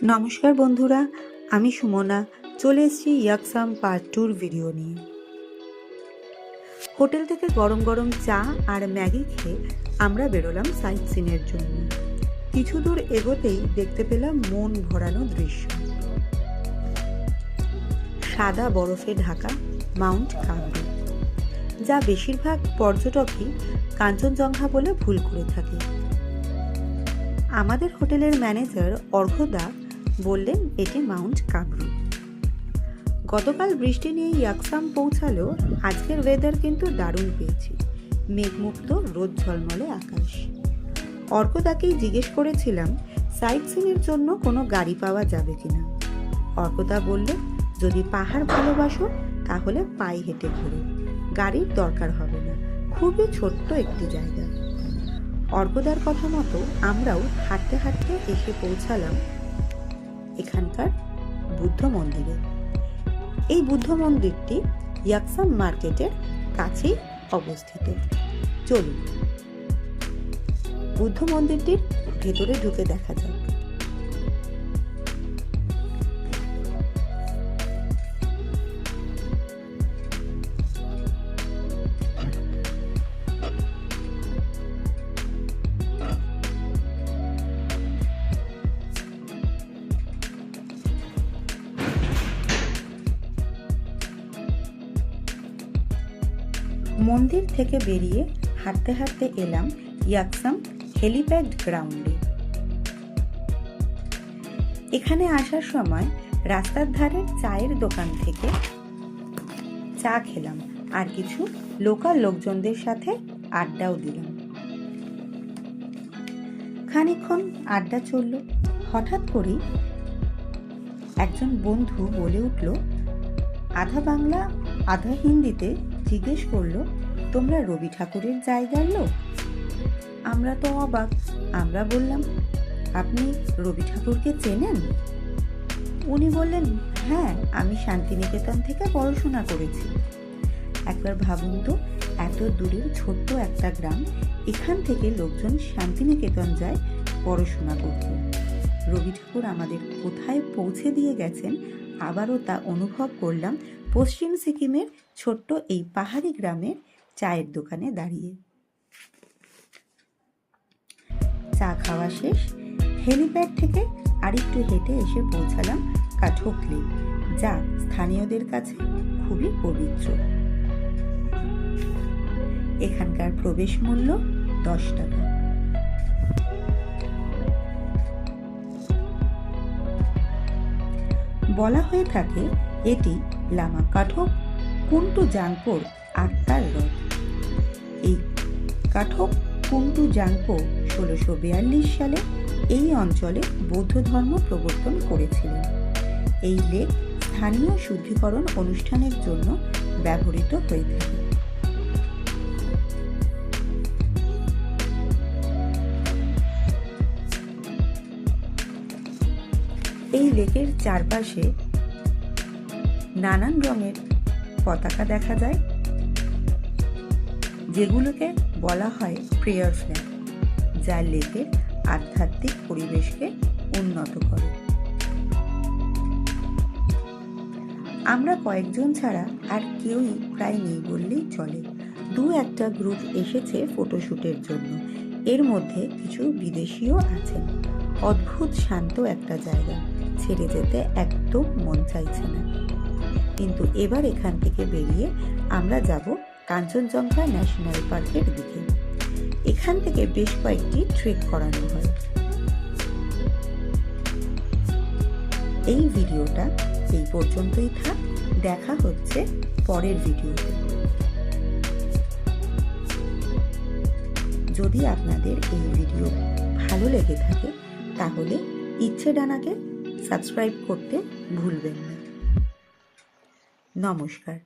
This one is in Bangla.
নমস্কার বন্ধুরা, আমি সুমনা চলে এসেছি ইয়াকসাম পার্ট 2 ভিডিও নিয়ে। হোটেল থেকে গরম গরম চা আর ম্যাগি খেয়ে আমরা বেরোলাম সাইট সিনের জন্য। কিছু দূর এগোতেই দেখতে পেলাম মন ভরানো দৃশ্য। সাদা বরফে ঢাকা মাউন্ট কাবরু, যা বেশিরভাগ পর্যটকই কাঞ্চনজঙ্ঘা বলে ভুল করে থাকে। আমাদের হোটেলের ম্যানেজার অর্ঘদা বললেন এটি মাউন্ট কাবরু। গতকাল বৃষ্টি নিয়ে ইয়াকসাম পৌঁছালো, আজকের ওয়েদার কিন্তু দারুণ পেয়েছি। মেঘমুক্ত, রোদ ঝলমলে আকাশ। অর্কদাকেই জিজ্ঞেস করেছিলাম সাইট সিনের জন্য কোনো গাড়ি পাওয়া যাবে কিনা। অর্কদা বললে যদি পাহাড় ভালোবাসো তাহলে পায়ে হেঁটে ঘুরো, গাড়ির দরকার হবে না, খুবই ছোট্ট একটি জায়গা। অর্কদার কথা মতো আমরাও হাঁটতে হাঁটতে এসে পৌঁছালাম এখানকার বুদ্ধ মন্দিরে। এই বুদ্ধ মন্দিরটি ইয়াকসাম মার্কেটের কাছেই অবস্থিত। চলুন বুদ্ধ মন্দিরটির ভেতরে ঢুকে দেখা যাক। মন্দির থেকে বেরিয়ে হাঁটতে হাঁটতে এলাম ইয়াকসাম হেলিপ্যাড গ্রাউন্ডে। এখানে আসার সময় রাস্তার ধারে চায়ের দোকান থেকে চা খেলাম আর কিছু লোকাল লোকজনদের সাথে আড্ডাও দিলাম। খানিকক্ষণ আড্ডা চলল, হঠাৎ করেই একজন বন্ধু বলে উঠল আধা বাংলা আধা হিন্দিতে, জিজ্ঞেস করলো তোমরা রবি ঠাকুরের জায়গার লোক? আমরা তো অবাক। আমরা বললাম আপনি রবি ঠাকুরকে চেনেন? উনি বললেন হ্যাঁ, আমি শান্তিনিকেতন থেকে পড়াশোনা করেছি। একবার ভাবুন তো, এত দূরের ছোট্ট একটা গ্রাম, এখান থেকে লোকজন শান্তিনিকেতন যায় পড়াশোনা করতে। রবি ঠাকুর আমাদের কোথায় পৌঁছে দিয়ে গেছেন আবারও তা অনুভব করলাম পশ্চিম সিকিমের ছোট্ট এই পাহাড়ি গ্রামের চায়ের দোকানে দাঁড়িয়ে। চা খাওয়া শেষ, হেলিপ্যাড থেকে আরেকটু হেঁটে এসে পৌঁছালাম কাঠোক লেক, যা স্থানীয়দের কাছে খুবই পবিত্র। এখানকার প্রবেশ মূল্য 10 টাকা। বলা হয়ে থাকে এটি লামা কাঠোক কুন্টু জাংপোর আত্মার রথ। এই কাঠোক কুন্টু জাংপো 1642 সালে এই অঞ্চলে বৌদ্ধ ধর্ম প্রবর্তন করেছিলেন। এই লেক স্থানীয় শুদ্ধিকরণ অনুষ্ঠানের জন্য ব্যবহৃত হয়ে থাকে। এই লেকের চারপাশে নানান রঙের পতাকা দেখা যায়, যেগুলোকে বলা হয় প্রেয়ার ফ্ল্যাগ, যা লেকের আধ্যাত্মিক পরিবেশকে উন্নত করে। আমরা কয়েকজন ছাড়া আর কেউই প্রায় নেই বললেই চলে। দু একটা গ্রুপ এসেছে ফটোশুটের জন্য, এর মধ্যে কিছু বিদেশিও আছেন। অদ্ভুত শান্ত একটা জায়গা, ছেড়ে যেতে একদম মন চাইছে না। কিন্তু এবার এখান থেকে বেরিয়ে আমরা যাব কাঞ্চনজঙ্ঘা ন্যাশনাল পার্কের দিকে। এখান থেকে বেশ কয়েকটি ট্রেক করানো হয়। এই ভিডিওটা এই পর্যন্তই থাক, দেখা হচ্ছে পরের ভিডিওতে। যদি আপনাদের এই ভিডিও ভালো লেগে থাকে তাহলে ইচ্ছে ডানাকে সাবস্ক্রাইব করতে ভুলবেন না। নমস্কার।